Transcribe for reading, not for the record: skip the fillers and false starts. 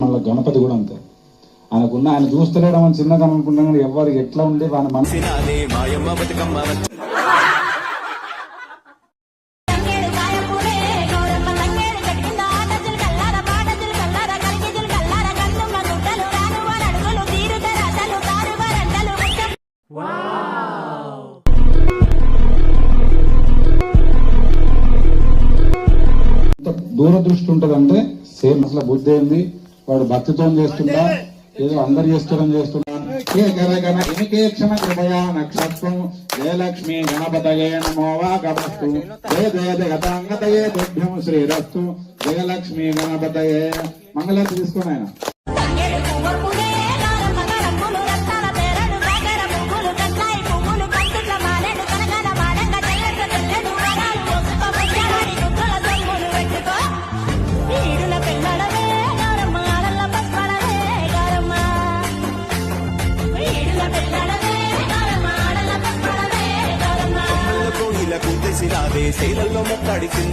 మళ్ళీ గణపతి కూడా అంతే. ఆయనకున్న ఆయన చూస్తలేడం అని చిన్నగా అనుకుంటాం కానీ ఎవరు ఎట్లా ఉండే వాళ్ళ మనసు దూరదృష్టి ఉంటదంటే సేమ్ అసలు బుద్ధి ఏంది, వాడు భక్తితో చేస్తుందా ఏదో అందరు చేస్తారని చేస్తున్నా. క్షణ కృపయా నక్షత్రం జయలక్ష్మి గణపతయే నమో వాగమస్తు జయ జయ జగతాంగతయే తుభ్యం శ్రీరస్తు జయలక్ష్మి గణపతయే. మంగళారతి తీసుకుని ఆయన శైలంలో మొక్కడికి